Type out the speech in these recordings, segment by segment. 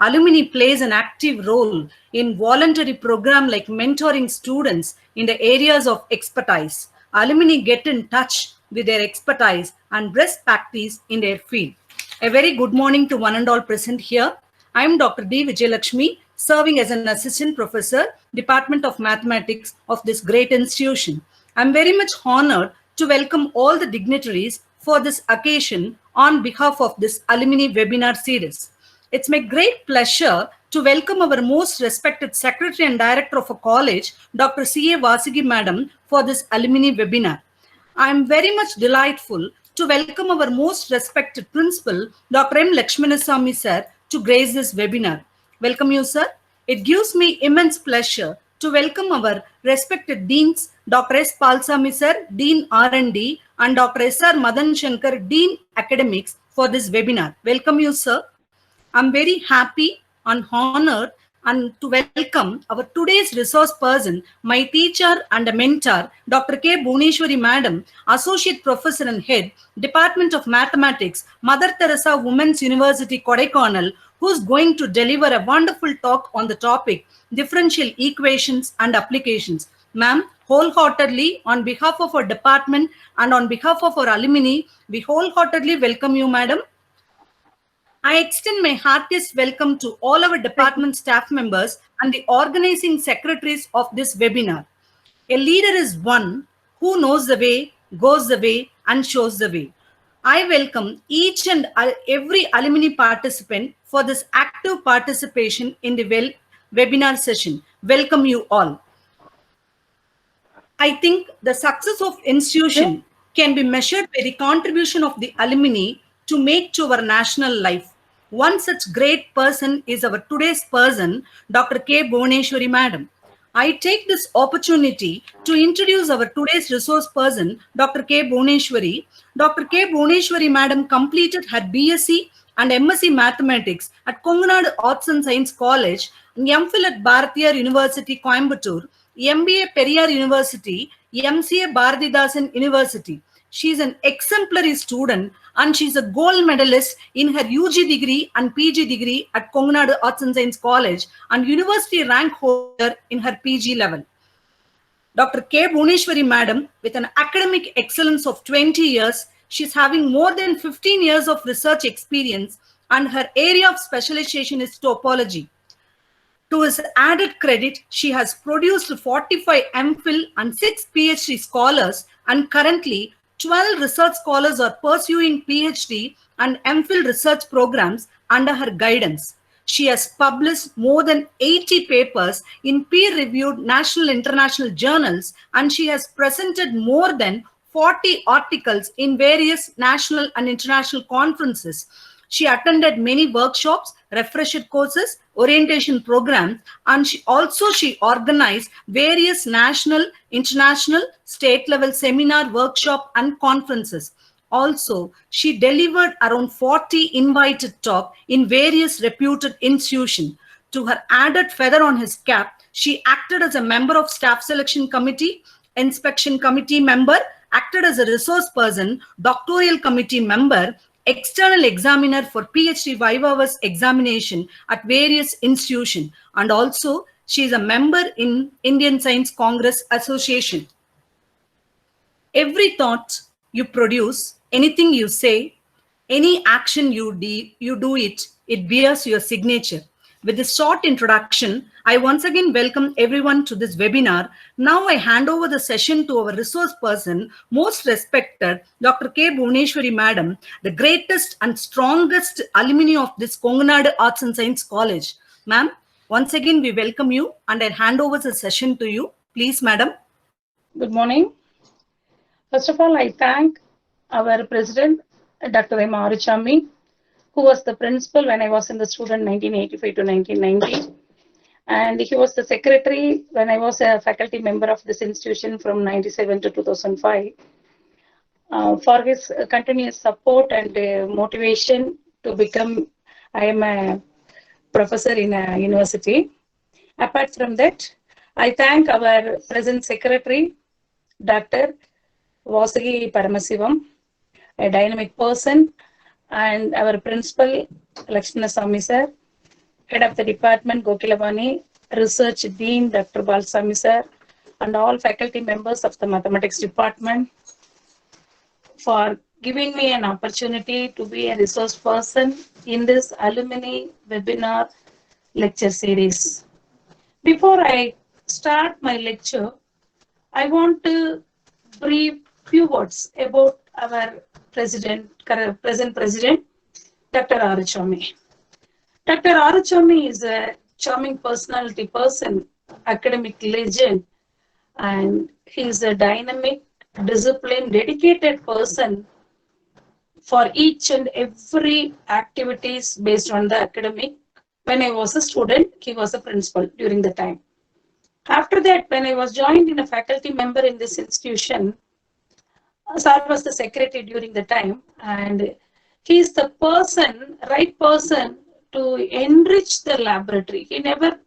alumni plays an active role in voluntary program like mentoring students in the areas of expertise. Alumni get in touch with their expertise and best practice in their field. A very good morning to one and all present here. I am Dr. D. Vijayalakshmi, serving as an assistant professor, Department of Mathematics of this great institution. I am very much honored to welcome all the dignitaries for this occasion on behalf of this alumni webinar series. It's my great pleasure to welcome our most respected Secretary and Director of a college, Dr. C.A. Vasigi Madam, for this alumni webinar. I am very much delightful to welcome our most respected Principal, Dr. M. Lakshmanasamy Sir, to grace this webinar. Welcome you, sir. It gives me immense pleasure to welcome our respected Deans, Dr. S. Palsamy Sir, Dean R&D, and Dr. S.R. Madan Shankar, Dean Academics, for this webinar. Welcome you, sir. I'm very happy and honored and to welcome our today's resource person, my teacher and a mentor, Dr. K. Bhuneshwari Madam, Associate Professor and Head, Department of Mathematics, Mother Teresa Women's University, Kodaikanal, who's going to deliver a wonderful talk on the topic, differential equations and applications. Ma'am, wholeheartedly, on behalf of our department and on behalf of our alumni, we wholeheartedly welcome you, Madam. I extend my heartiest welcome to all our department staff members and the organizing secretaries of this webinar. A leader is one who knows the way, goes the way, and shows the way. I welcome each and every alumni participant for this active participation in the webinar session. Welcome you all. I think the success of institution can be measured by the contribution of the alumni to make to our national life. One such great person is our today's person, Dr. K. Bhuneshwari Madam. I take this opportunity to introduce our today's resource person, Dr. K. Bhuneshwari. Dr. K. Bhuneshwari Madam completed her BSc and MSc Mathematics at Konganadu Arts and Science College, MPhil at Bharatiya University, Coimbatore, MBA Periyar University, MCA Bharathidasan University. She is an exemplary student and she is a gold medalist in her UG degree and PG degree at Konganadu Arts and Science College and university rank holder in her PG level. Dr. K. Bhuneshwari Madam, with an academic excellence of 20 years, she is having more than 15 years of research experience and her area of specialization is topology. To his added credit, she has produced 45 MPhil and 6 PhD scholars and currently 12 research scholars are pursuing PhD and MPhil research programs under her guidance. She has published more than 80 papers in peer-reviewed national and international journals and she has presented more than 40 articles in various national and international conferences. She attended many workshops, refresher courses, orientation programs, and she organized various national, international, state level seminar, workshop, and conferences. Also, she delivered around 40 invited talks in various reputed institutions. To her added feather on his cap, she acted as a member of staff selection committee, inspection committee member, acted as a resource person, doctoral committee member, external examiner for PhD Viva's examination at various institutions, and also she is a member in Indian Science Congress Association. Every thought you produce, anything you say, any action you do it bears your signature. With this short introduction, I once again welcome everyone to this webinar. Now I hand over the session to our resource person, most respected Dr. K. Bhuneshwari Madam, the greatest and strongest alumni of this Konganadu Arts and Science College. Ma'am, once again we welcome you and I hand over the session to you. Please, Madam. Good morning. First of all, I thank our President, Dr. M. Aruchami, who was the principal when I was in the student 1985 to 1990. And he was the secretary when I was a faculty member of this institution from 97 to 2005. For his continuous support and motivation to become, I am a professor in a university. Apart from that, I thank our present secretary, Dr. Vasagi Paramasivam, a dynamic person, and our principal, Lakshmanasamy sir, Head of the Department, Gokilavani, Research Dean, Dr. Balsami sir, and all faculty members of the Mathematics Department for giving me an opportunity to be a resource person in this alumni webinar lecture series. Before I start my lecture, I want to brief few words about our present president, Dr. Aruchami. Dr. Aruchami is a charming personality person, academic legend, and he is a dynamic, disciplined, dedicated person for each and every activities based on the academic. When I was a student, he was a principal during the time. After that, when I was joined in a faculty member in this institution, Sir was the secretary during the time, and he is the right person to enrich the laboratory. He never,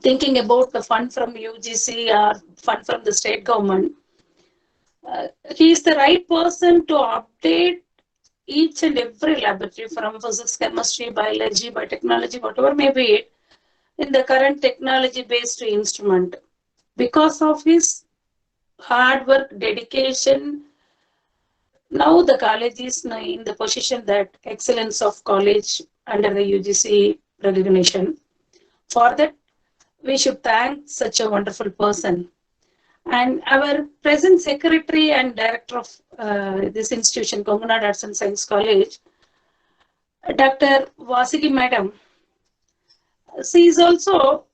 thinking about the fund from UGC or fund from the state government. He is the right person to update each and every laboratory from physics, chemistry, biology, biotechnology, whatever may be it, in the current technology-based instrument. Because of his hard work, dedication, now the college is in the position that excellence of college under the UGC recognition. For that, we should thank such a wonderful person. And our present secretary and director of this institution, Kongunad Arts and Science College, Dr. Vasigi Madam, she is also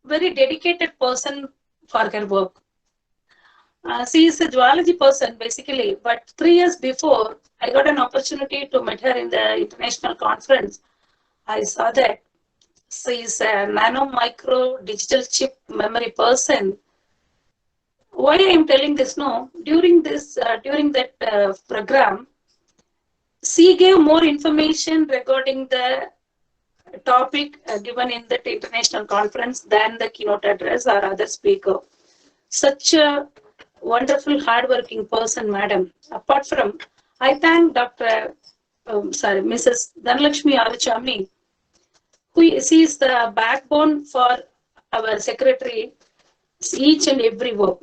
very dedicated person for her work. She is a zoology person basically, but 3 years before, I got an opportunity to meet her in the international conference. I saw that she is a nano micro digital chip memory person. Why I am telling this? No, during that program, she gave more information regarding the topic given in that international conference than the keynote address or other speaker. Such a wonderful, hardworking person, madam. Apart from, I thank Mrs. Dhanlakshmi Aruchami, she is the backbone for our secretary, each and every work.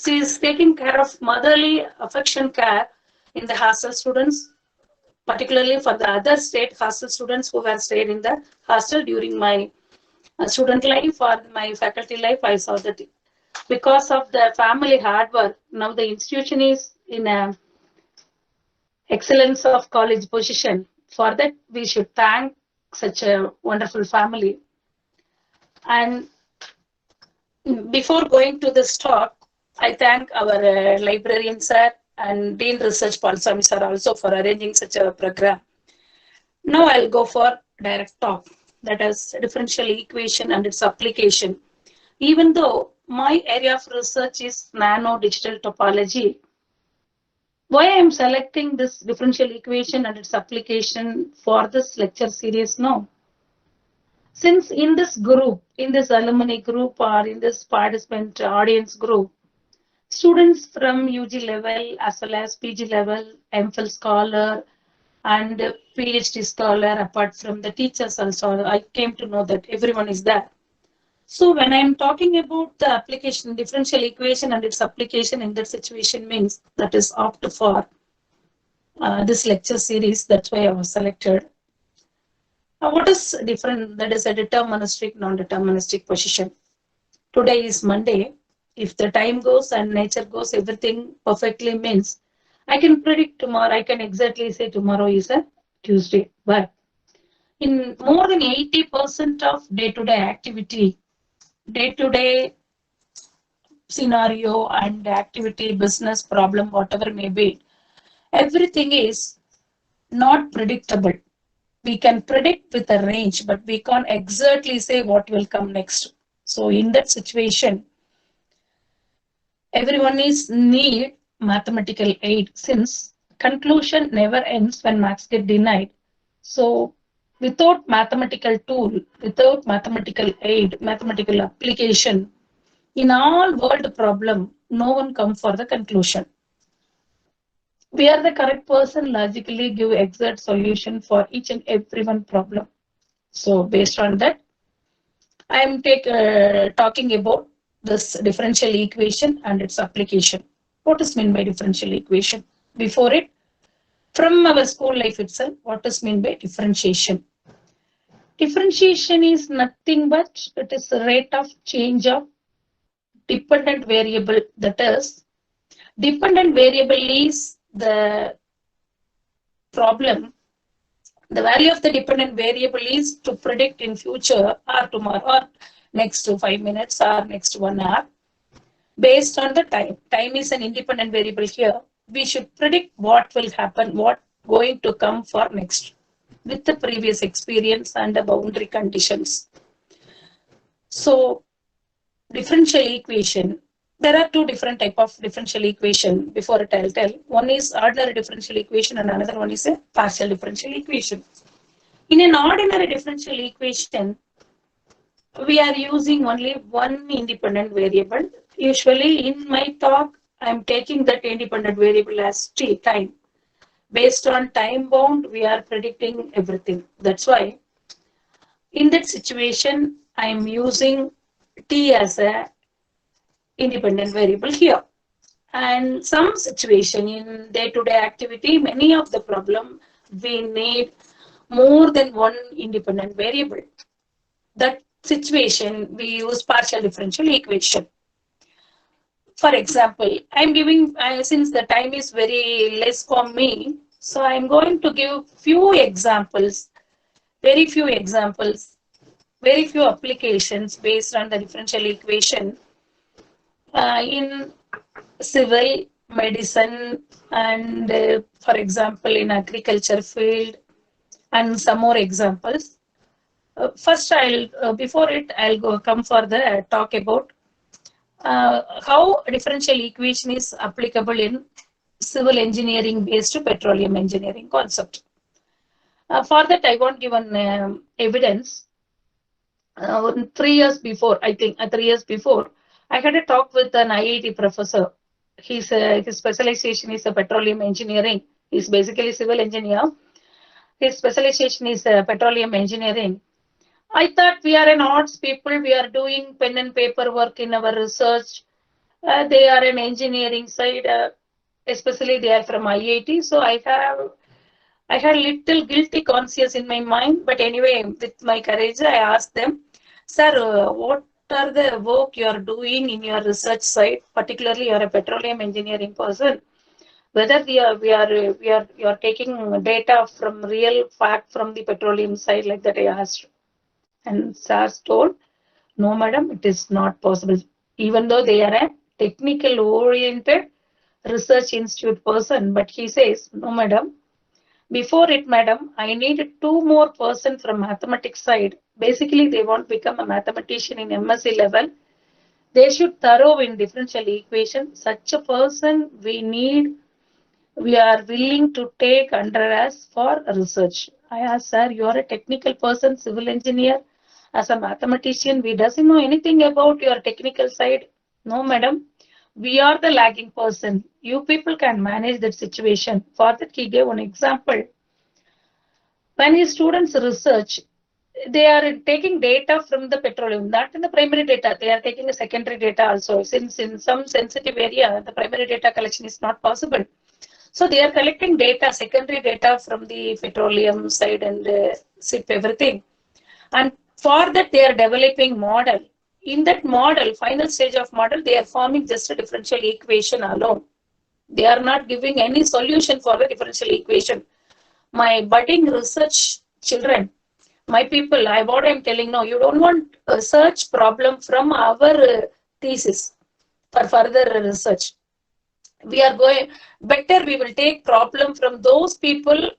She is taking care of motherly affection care in the hostel students, particularly for the other state hostel students who have stayed in the hostel during my student life or my faculty life. I saw that because of the family hard work, now the institution is in a excellence of college position. For that, we should thank such a wonderful family. And before going to this talk, I thank our librarian sir and Dean Research Balsami sir also for arranging such a program. Now I'll go for direct talk, that is differential equation and its application. Even though my area of research is nano digital topology, why I am selecting this differential equation and its application for this lecture series now? Since in this group, in this alumni group or in this participant audience group, students from UG level as well as PG level, MPhil scholar and PhD scholar, apart from the teachers also, I came to know that everyone is there. So when I'm talking about the application, differential equation and its application in that situation means that is opt for this lecture series. That's why I was selected. What is different? That is a deterministic, non-deterministic position. Today is Monday. If the time goes and nature goes, everything perfectly means I can predict tomorrow. I can exactly say tomorrow is a Tuesday. But in more than 80% of day-to-day activity, day-to-day scenario and activity, business problem, whatever may be, everything is not predictable. We can predict with a range, but we can't exactly say what will come next. So in that situation, everyone is need mathematical aid, since conclusion never ends when marks get denied. So without mathematical tool, without mathematical aid, mathematical application, in all world problem, no one come for the conclusion. we are the correct person logically give exact solution for each and every one problem. So based on that, I am talking about this differential equation and its application. What is meant by differential equation? Before it, from our school life itself, what is meant by differentiation? Differentiation is nothing but it is the rate of change of dependent variable. That is, dependent variable is the problem. The value of the dependent variable is to predict in future or tomorrow or next 5 minutes or next 1 hour based on the time. Time is an independent variable here. We should predict what will happen, what going to come for next with the previous experience and the boundary conditions. So differential equation, there are two different type of differential equation. Before it I'll tell. One is ordinary differential equation and another one is a partial differential equation. In an ordinary differential equation, we are using only one independent variable. Usually in my talk, I'm taking that independent variable as t, time. Based on time bound, we are predicting everything. That's why in that situation, I'm using t as a independent variable here. And some situation in day-to-day activity, many of the problem, we need more than one independent variable. That situation, we use partial differential equation. For example, I'm giving, since the time is very less for me, so I'm going to give few examples, very few examples, very few applications based on the differential equation in civil, medicine, and for example, in agriculture field, and some more examples. First, before it, I'll come for the talk about how differential equation is applicable in civil engineering based petroleum engineering concept. For that, I want given evidence. 3 years before, I think 3 years before, I had a talk with an IIT professor. His specialization is petroleum engineering. He's basically civil engineer. His specialization is petroleum engineering. I thought we are an arts people. We are doing pen and paper work in our research. They are an engineering side, especially they are from IIT. So I had little guilty conscience in my mind. But anyway, with my courage, I asked them, sir, what are the work you are doing in your research side? Particularly, you are a petroleum engineering person. Whether you are taking data from real fact from the petroleum side, like that I asked. And SARS told, no, madam, it is not possible. Even though they are a technical oriented research institute person, but he says, no, madam, before it, madam, I need 2 more person from mathematics side. Basically, they want to become a mathematician in MSc level. They should thorough in differential equation. Such a person we are willing to take under us for research. I asked, sir, you are a technical person, civil engineer. As a mathematician, we doesn't know anything about your technical side. No, madam, we are the lagging person. You people can manage that situation. For that, he gave one example. When his students research, they are taking data from the petroleum, not in the primary data. They are taking a secondary data also. Since in some sensitive area, the primary data collection is not possible. So they are collecting data, secondary data from the petroleum side and SIP, everything. And for that, they are developing model. In that model, final stage of model, they are forming just a differential equation alone. They are not giving any solution for the differential equation. My budding research children, my people, what I'm telling now, you don't want a search problem from our thesis for further research. We are going better, we will take problem from those people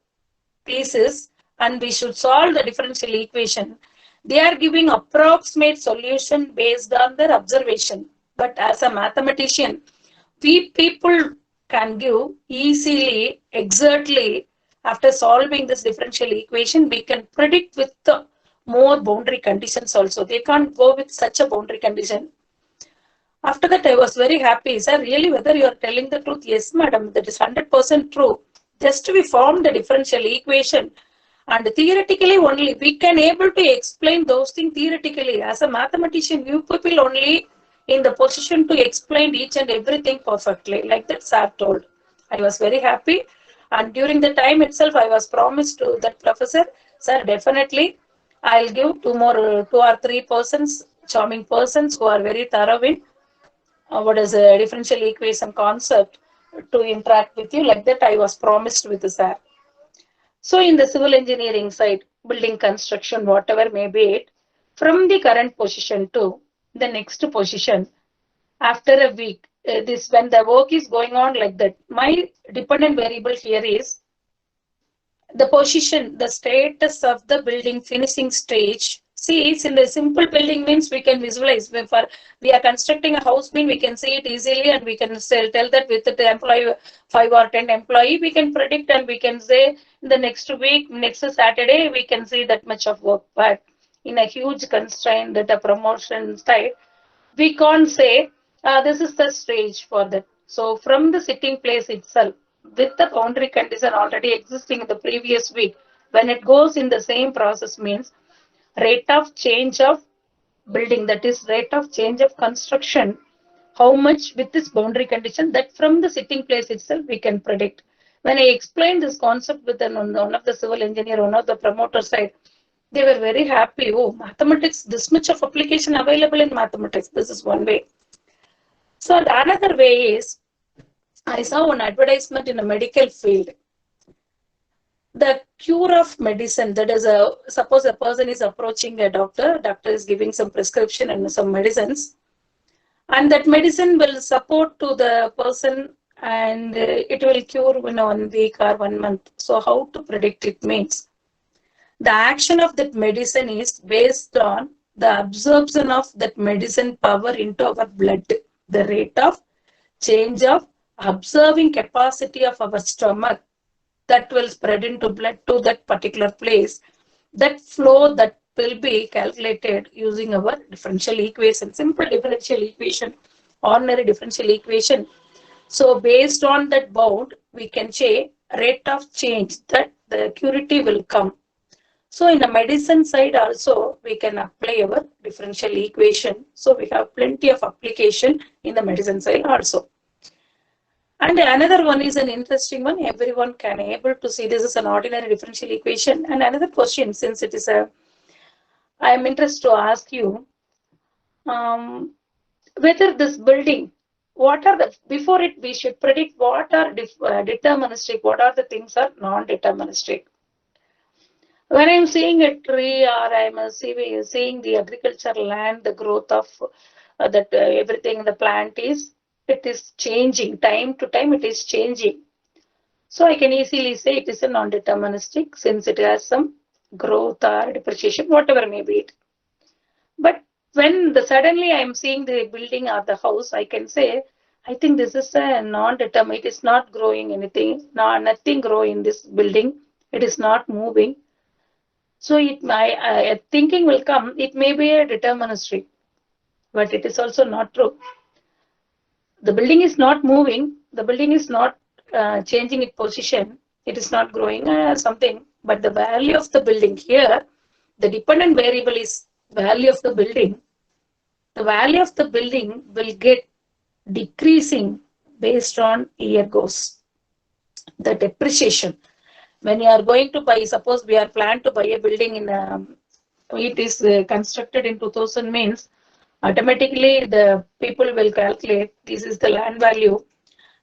thesis and we should solve the differential equation. They are giving approximate solution based on their observation. But as a mathematician, we people can give easily, exactly, after solving this differential equation, we can predict with the more boundary conditions also. They can't go with such a boundary condition. After that, I was very happy. Sir, really, whether you are telling the truth? Yes, madam, that is 100% true. Just we form the differential equation. And theoretically only, we can able to explain those things theoretically. As a mathematician, you people only in the position to explain each and everything perfectly. Like that, sir told. I was very happy. And during the time itself, I was promised to that professor, sir, definitely, I'll give two or three persons, charming persons who are very thorough in what is a differential equation concept to interact with you. Like that, I was promised with the sir. So in the civil engineering side, building construction, whatever may be it, from the current position to the next position, after a week, this when the work is going on like that, my dependent variable here is the position, the status of the building finishing stage. See, it's in the simple building means we can visualize. We are constructing a house mean we can see it easily and we can tell that with the employee 5 or 10 employee, we can predict and we can say the next week, next Saturday, we can see that much of work. But in a huge constraint that a promotion side, we can't say this is the stage for that. So from the sitting place itself, with the boundary condition already existing in the previous week, when it goes in the same process means rate of change of building, that is rate of change of construction, how much with this boundary condition, that from the sitting place itself we can predict. When I explained this concept with one of the civil engineer, one of the promoter side, they were very happy. Oh, mathematics, this much of application available in mathematics. This is one way. So another way is, I saw one advertisement in a medical field. The cure of medicine, that is suppose a person is approaching a doctor is giving some prescription and some medicines, and that medicine will support to the person and it will cure in 1 week or 1 month. So how to predict it means, the action of that medicine is based on the absorption of that medicine power into our blood, the rate of change of observing capacity of our stomach that will spread into blood to that particular place. That flow that will be calculated using our differential equation, simple differential equation, ordinary differential equation. So based on that bound, we can say rate of change that the curity will come. So in the medicine side also, we can apply our differential equation. So we have plenty of application in the medicine side also. And another one is an interesting one. Everyone can able to see this is an ordinary differential equation. And another question, since it is I am interested to ask you, whether this building, what are the, before it we should predict what are deterministic, what are the things are non-deterministic. When I'm seeing a tree or I'm seeing the agricultural land, the growth of everything, the plant is, it is changing, time to time it is changing. So I can easily say it is a non-deterministic since it has some growth or depreciation, whatever may be it. But when suddenly I'm seeing the building or the house, I can say, I think this is a non-determined, it is not growing anything, nothing grow in this building, it is not moving. So my thinking will come, it may be a deterministic, but it is also not true. The building is not moving, the building is not changing its position, it is not growing something, but the value of the building here, the dependent variable is value of the building. The value of the building will get decreasing based on year goes. The depreciation. When you are going to buy, suppose we are planned to buy a building in it is constructed in 2000 means, automatically the people will calculate this is the land value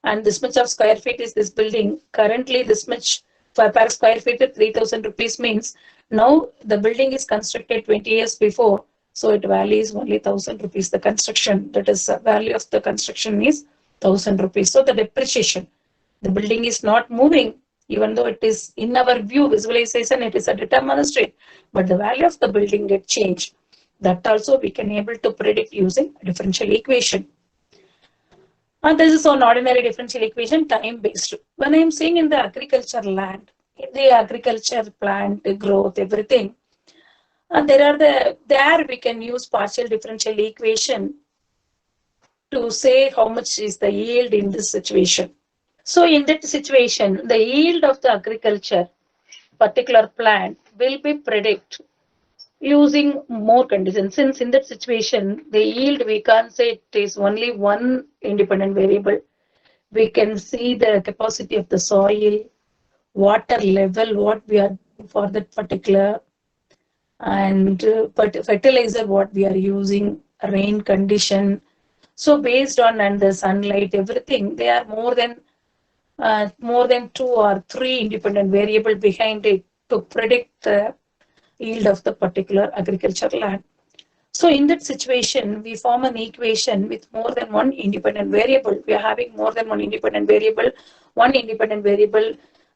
and this much of square feet is this building. Currently this much per square feet 3000 rupees means now the building is constructed 20 years before. So it value is only 1000 rupees. The construction, that is value of the construction is 1000 rupees. So the depreciation, the building is not moving, even though it is in our view visualization, it is a deterministic, but the value of the building get changed. That also we can able to predict using a differential equation. And this is an ordinary differential equation, time based. When I am saying in the agriculture land, in the agriculture plant, the growth, everything, and there we can use partial differential equation to say how much is the yield in this situation. So in that situation, the yield of the agriculture particular plant will be predict using more conditions. Since in that situation, the yield, we can't say it is only one independent variable. We can see the capacity of the soil, water level, what we are for that particular, and fertilizer, what we are using, rain condition. So based on and the sunlight, everything, they are more than two or three independent variable behind it to predict the yield of the particular agricultural land. So in that situation, we form an equation with more than one independent variable. We are having more than one independent variable,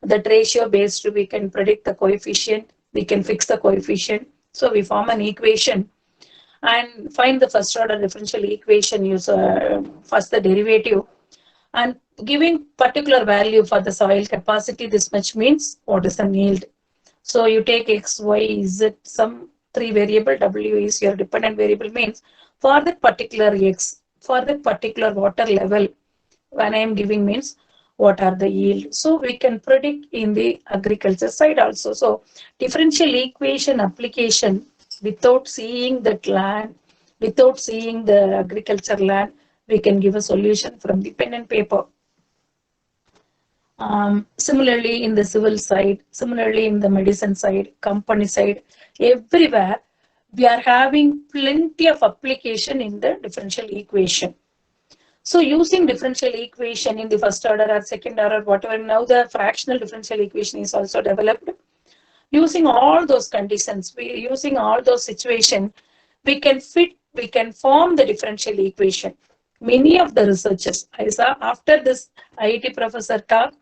that ratio based, we can predict the coefficient, we can fix the coefficient. So we form an equation and find the first order differential equation, use first the derivative and giving particular value for the soil capacity. This much means what is the yield. So you take x, y, z, some three variable, w is your dependent variable, means for that particular x, for that particular water level, when I am giving means what are the yield. So we can predict in the agriculture side also. So differential equation application without seeing that land, without seeing the agriculture land, we can give a solution from the pen and paper. Similarly, in the civil side, similarly in the medicine side, company side, everywhere we are having plenty of application in the differential equation. So using differential equation in the first order or second order, whatever, now the fractional differential equation is also developed. Using all those conditions, using all those situations, we can form the differential equation. Many of the researchers, I saw after this IIT professor talk,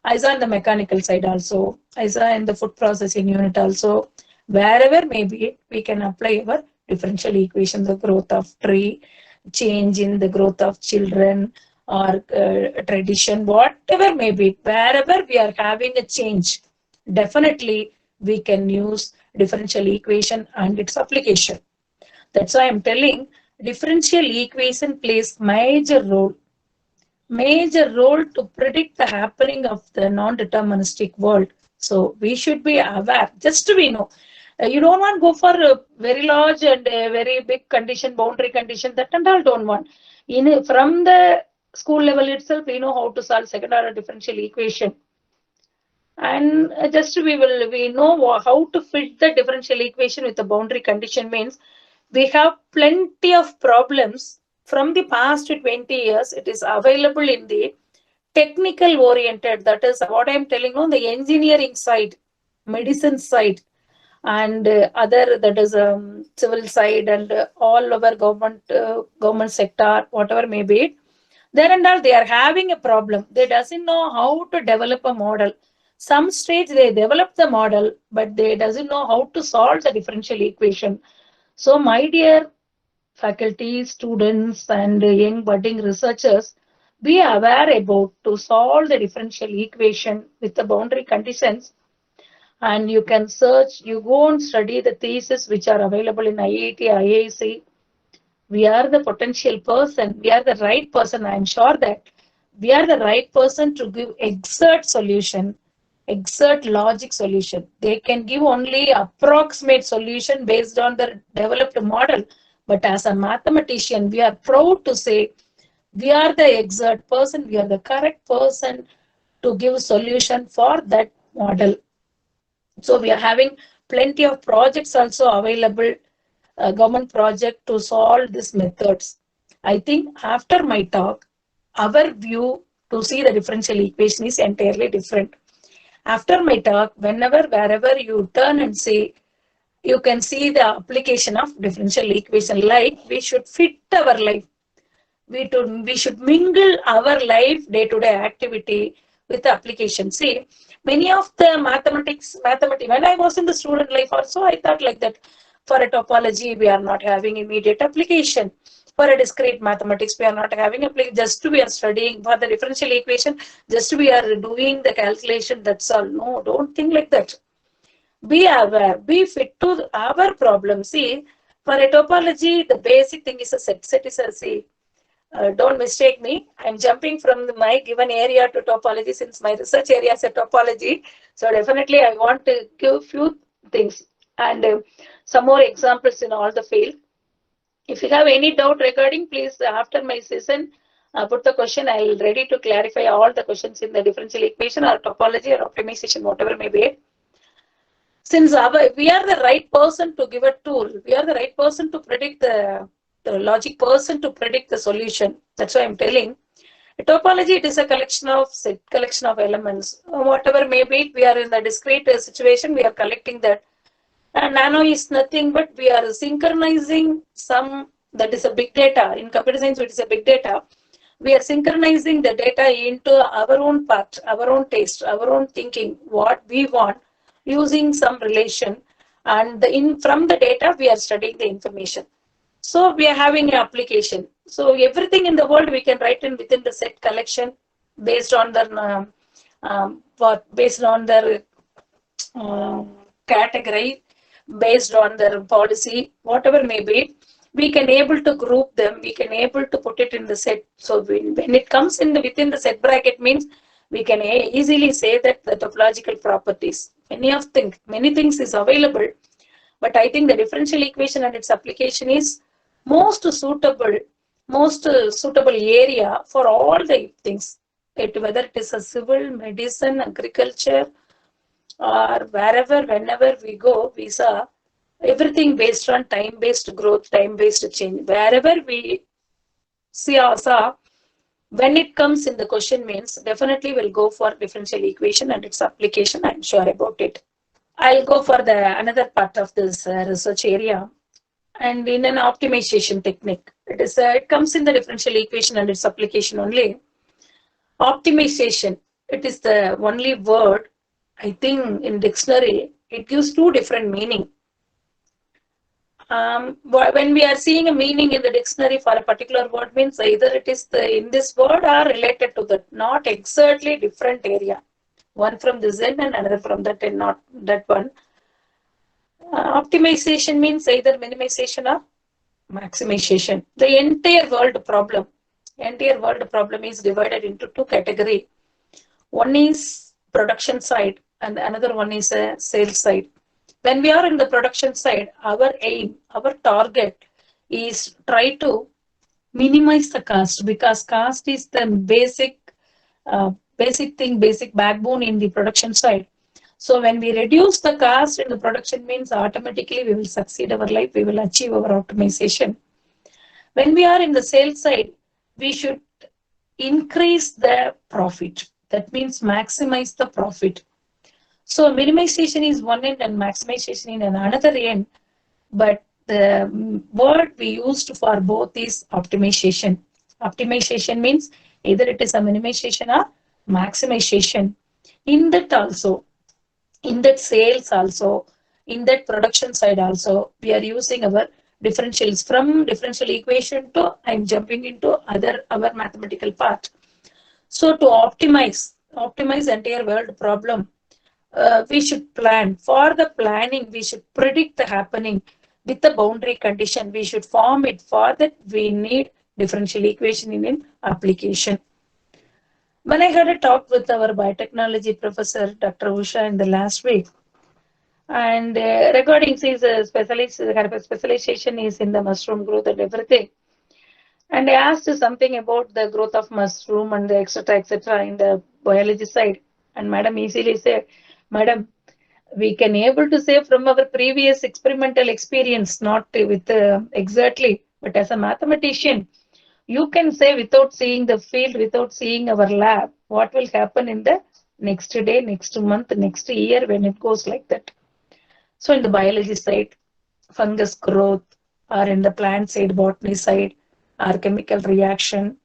I saw in the mechanical side also, I saw in the food processing unit also, wherever maybe we can apply our differential equation, the growth of tree, change in the growth of children or tradition, whatever may be, wherever we are having a change, definitely we can use differential equation and its application. That's why I'm telling differential equation plays major role to predict the happening of the non-deterministic world. So we should be aware, just to be know. You don't want to go for a very large and a very big condition, boundary condition, that and all don't want. From the school level itself, we know how to solve second order differential equation. And just we know how to fit the differential equation with the boundary condition, means we have plenty of problems from the past 20 years. It is available in the technical oriented, that is what I am telling on the engineering side, medicine side, and other, that is civil side, and all over government sector, whatever may be. There and all, they are having a problem. They doesn't know how to develop a model. Some stage they develop the model, but they doesn't know how to solve the differential equation. So my dear faculty, students, and young budding researchers, be aware about to solve the differential equation with the boundary conditions. And you can search, you go and study the thesis which are available in IIT, IIC. We are the potential person, we are the right person. I am sure that we are the right person to give exact solution, exact logic solution. They can give only approximate solution based on the developed model. But as a mathematician, we are proud to say we are the exact person, we are the correct person to give solution for that model. So we are having plenty of projects also available, government project to solve these methods. I think after my talk, our view to see the differential equation is entirely different. After my talk, wherever you turn and see, you can see the application of differential equation. Like we should fit our life. We should mingle our life day-to-day activity with the application. See, many of the mathematics, when I was in the student life also, I thought like that. For a topology, we are not having immediate application. For a discrete mathematics, we are not having application. Just we are studying for the differential equation, just we are doing the calculation, that's all. No, don't think like that. Be aware, be fit to our problem. See, for a topology, the basic thing is a set. Set is a, see, Don't mistake me. I'm jumping from my given area to topology since my research area is a topology. So definitely I want to give few things and some more examples in all the field. If you have any doubt regarding, please after my session, put the question. I'll ready to clarify all the questions in the differential equation or topology or optimization, whatever may be. Since we are the right person to give a tool, we are the right person to predict the logic person to predict the solution. That's why I'm telling. A topology, it is a collection of elements. Whatever may be, we are in the discrete situation, we are collecting that. And nano is nothing but we are synchronizing some, that is a big data. In computer science, it is a big data. We are synchronizing the data into our own path, our own taste, our own thinking, what we want, using some relation. And from the data, we are studying the information. So we are having an application. So everything in the world we can write in within the set collection based on their based on their category, based on their policy, whatever may be. We can able to group them. We can able to put it in the set. So when it comes in within the set bracket means we can easily say that the topological properties. Many things is available, but I think the differential equation and its application is most suitable area for all the things. Whether it is a civil, medicine, agriculture, or whenever we go, we saw everything based on time-based growth, time-based change. Wherever we saw, when it comes in the question means, definitely we'll go for differential equation and its application. I'm sure about it. I'll go for the another part of this research area, and in an optimization technique. It comes in the differential equation and its application only. Optimization, it is the only word, I think in dictionary, it gives two different meaning. When we are seeing a meaning in the dictionary for a particular word means either it is in this word or related to that, not exactly different area. One from this end and another from that end, not that one. Optimization means either minimization or maximization. The entire world problem is divided into two categories. One is production side and another one is a sales side. When we are in the production side, our aim, our target is try to minimize the cost, because cost is the basic backbone in the production side. So when we reduce the cost in the production means automatically we will succeed our life, we will achieve our optimization. When we are in the sales side, we should increase the profit. That means maximize the profit. So minimization is one end and maximization in another end. But the word we used for both is optimization. Optimization means either it is a minimization or maximization. In that also, in that sales also, in that production side also, we are using our differentials. From differential equation to I'm jumping into our mathematical part. So to optimize entire world problem, we should plan. For the planning, we should predict the happening with the boundary condition. We should form it. For that, we need differential equation in application. When I had a talk with our biotechnology professor, Dr. Usha, in the last week, and regarding his specialization is in the mushroom growth and everything. And I asked something about the growth of mushroom and the etc. in the biology side. And madam easily said, madam, we can able to say from our previous experimental experience, not with exactly, but as a mathematician, you can say without seeing the field, without seeing our lab, what will happen in the next day, next month, next year when it goes like that. So in the biology side, fungus growth, or in the plant side, botany side, or chemical reaction,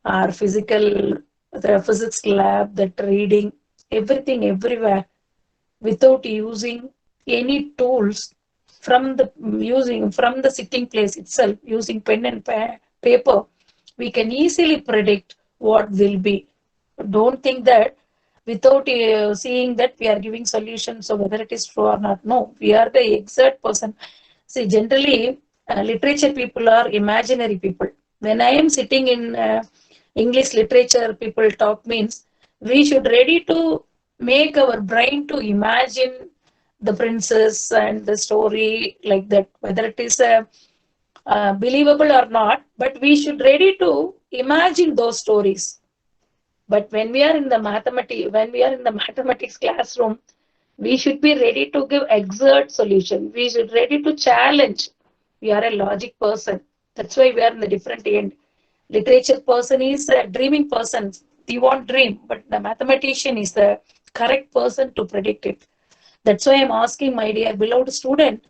or the physics lab, that reading, everything everywhere, without using any tools from the sitting place itself, using pen and paper, we can easily predict what will be. Don't think that without seeing that we are giving solutions, so whether it is true or not. No, we are the exact person. See, generally, literature people are imaginary people. When I am sitting in English literature, people talk means we should ready to make our brain to imagine the princess and the story like that, whether it is believable or not, but we should ready to imagine those stories. But when we are in the mathematics classroom, we should be ready to give exact solution. We should ready to challenge. We are a logic person. That's why we are in the different end. Literature person is a dreaming person. He won't dream, but the mathematician is the correct person to predict it. That's why I'm asking my dear beloved student,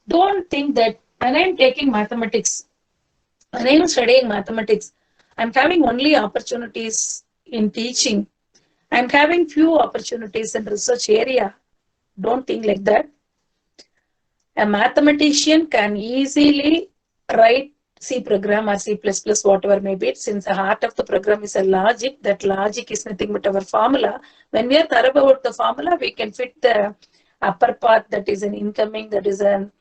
don't think that when I'm taking mathematics, when I'm studying mathematics, I'm having only opportunities in teaching. I'm having few opportunities in research area. Don't think like that. A mathematician can easily write C program or C++, whatever may be, since the heart of the program is a logic. That logic is nothing but our formula. When we are thorough about the formula, we can fit the upper part, that is an incoming, that is an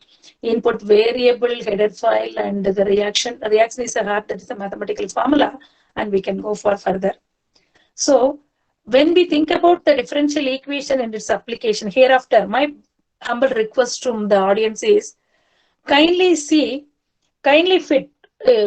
input variable, header file, and the reaction. Reaction is a heart, that is a mathematical formula, and we can go for further. So when we think about the differential equation and its application hereafter, my humble request from the audience is kindly see, kindly fit.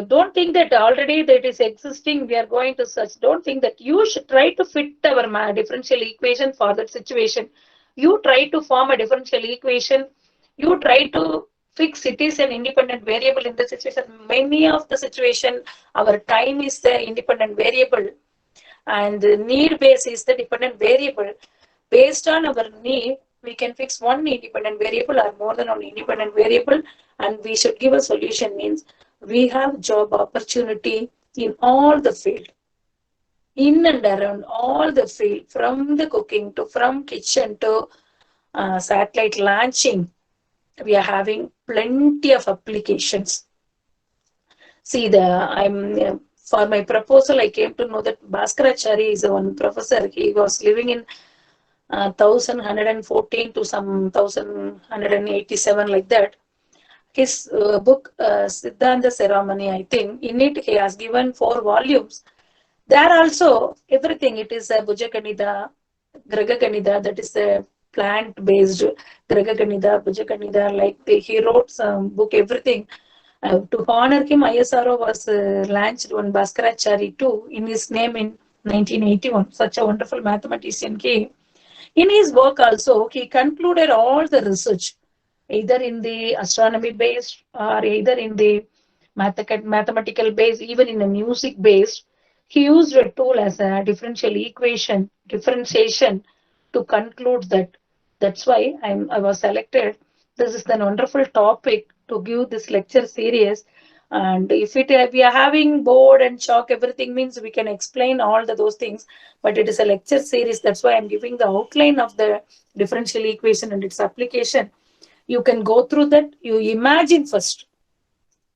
Don't think that already that is existing, we are going to search. Don't think that. You should try to fit our differential equation for that situation. You try to form a differential equation. You try to fix it is an independent variable in the situation. Many of the situation, our time is the independent variable and the need base is the dependent variable. Based on our need, we can fix one independent variable or more than one independent variable, and we should give a solution. Means we have job opportunity in all the field, in and around all the field, from the cooking to from kitchen to satellite launching. We are having plenty of applications. See, for my proposal, I came to know that Bhaskarachari is one professor. He was living in 1114 to some 1187, like that. His book, Siddhanta Ceremony, I think, in it he has given 4 volumes. There also, everything, it is a Bhujaganida, Gragaganida, that is a plant-based Gragaganida, Bhujaganida, like he wrote some book, everything. To honor him, ISRO was launched one Bhaskarachari too in his name in 1981. Such a wonderful mathematician came. In his work also, he concluded all the research, either in the astronomy based or either in the mathematical based, even in the music based. He used a tool as a differentiation to conclude that. That's why I was selected. This is the wonderful topic to give this lecture series. And if we are having board and chalk, everything means we can explain all those things, but it is a lecture series. That's why I'm giving the outline of the differential equation and its application. You can go through that. You imagine first.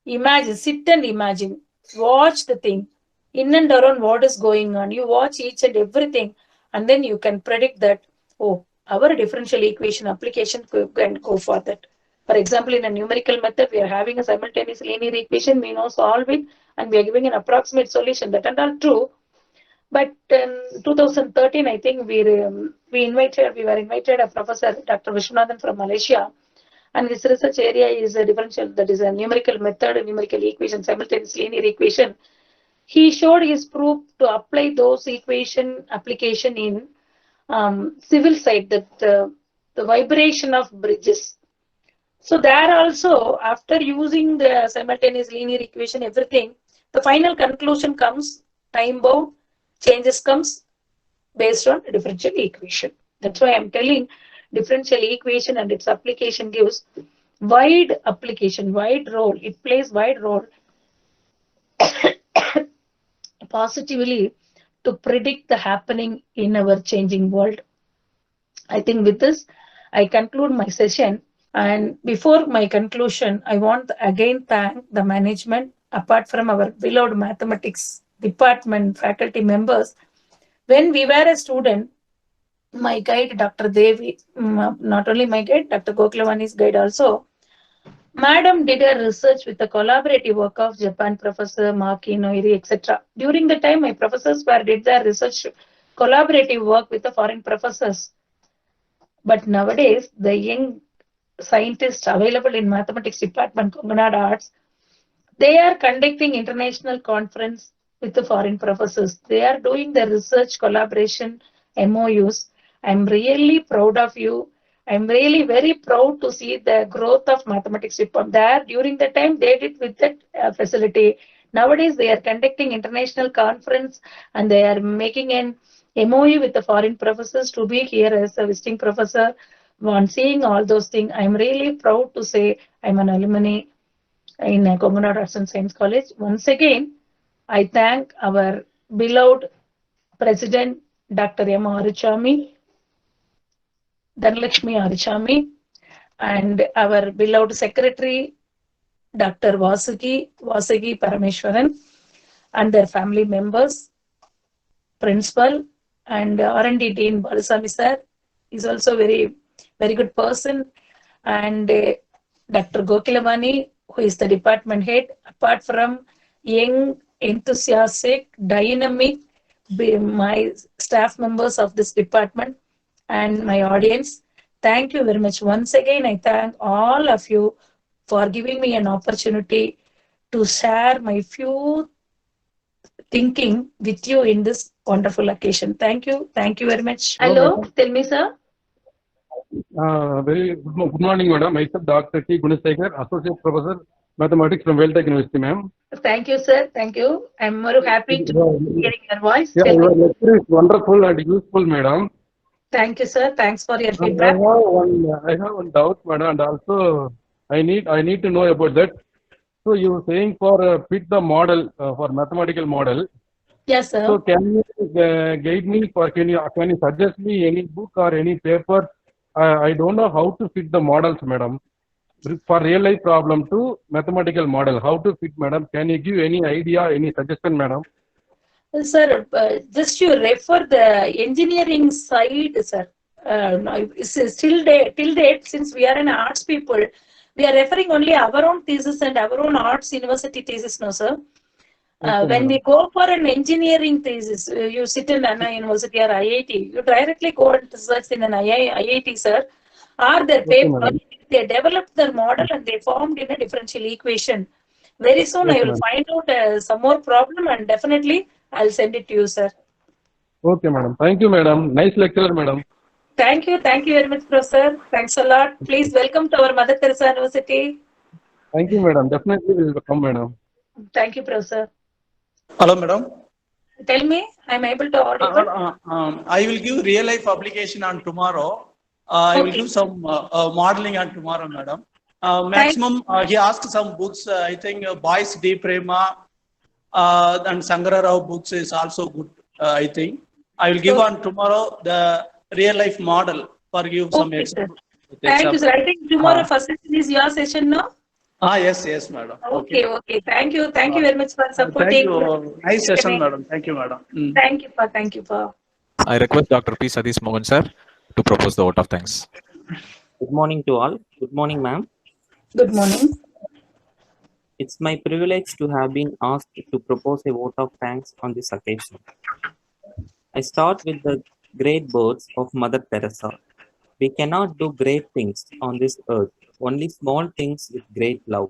Imagine, sit and imagine. Watch the thing. In and around what is going on. You watch each and everything, and then you can predict that, oh, our differential equation application can go for that. For example, in a numerical method, we are having a simultaneous linear equation. We know solve it, and we are giving an approximate solution. That and all true. But in 2013, I think we were invited a professor, Dr. Vishwanathan from Malaysia, and his research area is a differential, that is a numerical method, a numerical equation, simultaneous linear equation. He showed his proof to apply those equation application in civil side, that the vibration of bridges. So there also, after using the simultaneous linear equation, everything, the final conclusion comes time bound, changes comes based on a differential equation. That's why I'm telling differential equation and its application gives wide application, wide role. It plays wide role positively to predict the happening in our changing world. I think with this, I conclude my session. And before my conclusion, I want to again thank the management, apart from our beloved mathematics department faculty members. When we were a student, my guide, Dr. Devi, not only my guide, Dr. Gokulavani's guide also, Madam did a research with the collaborative work of Japan professor Maki Noiri, etc. During the time, my professors were did their research collaborative work with the foreign professors. But nowadays, the young scientists available in mathematics department, Konganad Arts, they are conducting international conference with the foreign professors. They are doing the research collaboration MOUs. I'm really proud of you. I'm really very proud to see the growth of mathematics department. There during the time they did with that facility. Nowadays they are conducting international conference and they are making an MOU with the foreign professors to be here as a visiting professor. On seeing all those things, I'm really proud to say I'm an alumni in Konganad Arts and Science College. Once again, I thank our beloved President Dr. M. Aruchami, Dhanlakshmi Aruchami, and our beloved Secretary Dr. Vasagi Parameshwaran, and their family members, Principal, and R&D Dean Balasami sir is also very good person, and Dr. Gokilamani, who is the department head, apart from young, enthusiastic, dynamic, my staff members of this department and my audience. Thank you very much. Once again, I thank all of you for giving me an opportunity to share my few thinking with you in this wonderful occasion. Thank you. Thank you very much. Hello, tell me, sir. Very good morning, madam. Myself, Dr. T. Gunasekar, Associate Professor, Mathematics from Weldtech University, ma'am. Thank you, sir. Thank you. I'm more happy to hearing your voice. Yeah, your lecture is wonderful and useful, madam. Thank you, sir. Thanks for your feedback. I have one doubt, madam, and also I need to know about that. So you were saying for fit the model for mathematical model. Yes, sir. So can you guide me for can you suggest me any book or any paper? I don't know how to fit the models, madam. For real life problem to mathematical model, how to fit, madam? Can you give any idea, any suggestion, madam? Sir, just you refer the engineering side, sir. Till date, since we are an arts people, we are referring only our own thesis and our own arts university thesis, no, sir. When we go for an engineering thesis, you sit in Anna University or IIT, you directly go and research in an IIT, sir, or their paper, they developed their model and they formed in a differential equation. Very soon I will find out some more problem and definitely I'll send it to you, sir. Okay, madam. Thank you, madam. Nice lecturer, madam. Thank you. Thank you very much, Professor. Thanks a lot. Please welcome to our Mother Teresa University. Thank you, madam. Definitely we will come, madam. Thank you, Professor. Hello, madam. Tell me, I'm able to audible. I will give real life application on tomorrow. I will give some modeling on tomorrow, madam. Maximum, he asked some books. I think Boyce D. Prema and Sangara Rao books is also good. I think I will give on tomorrow the real life model for give some example. Thank you, sir. I think tomorrow first session is your session, no? Yes, madam. Okay. Thank you very much for supporting. Thank you. Nice session, madam. Thank you, madam. Thank you for. I request Dr. P. Satish Mohan, sir, to propose the vote of thanks. Good morning to all. Good morning, ma'am. Good morning. It's my privilege to have been asked to propose a vote of thanks on this occasion. I start with the great words of Mother Teresa. We cannot do great things on this earth, only small things with great love.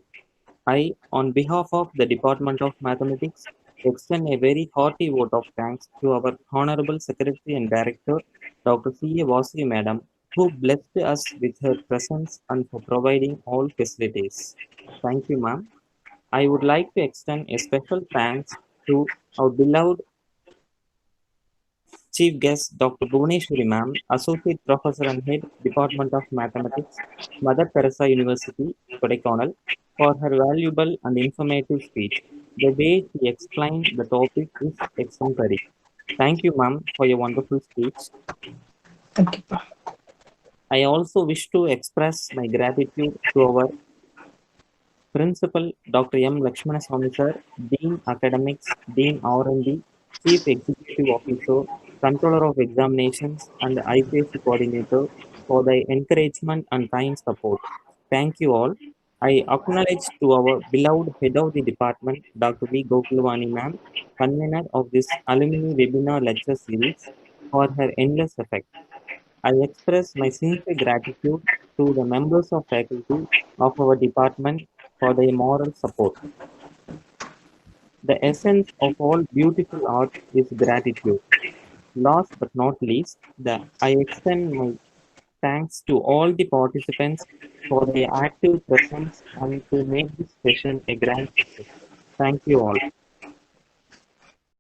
I, on behalf of the Department of Mathematics, extend a very hearty vote of thanks to our Honorable Secretary and Director, Dr. C. A. Vasuki Madam, who blessed us with her presence and for providing all facilities. Thank you, ma'am. I would like to extend a special thanks to our beloved Chief Guest Dr. Bhuvaneshwari Ma'am, Associate Professor and Head, Department of Mathematics, Mother Teresa University, Kodaikanal, for her valuable and informative speech. The way she explained the topic is exemplary. Thank you, ma'am, for your wonderful speech. Thank you. I also wish to express my gratitude to our Principal Dr. M. Lakshmana Swamy Sir, Dean Academics, Dean R&D, Chief Executive Officer, Controller of Examinations, and the IPSC Coordinator for their encouragement and kind support. Thank you all. I acknowledge to our beloved head of the department, Dr. V. Gokulavani ma'am, convener of this alumni webinar lecture series, for her endless effort. I express my sincere gratitude to the members of faculty of our department for their moral support. The essence of all beautiful art is gratitude. Last but not least, I extend my thanks to all the participants for their active presence and to make this session a grand success. Thank you all.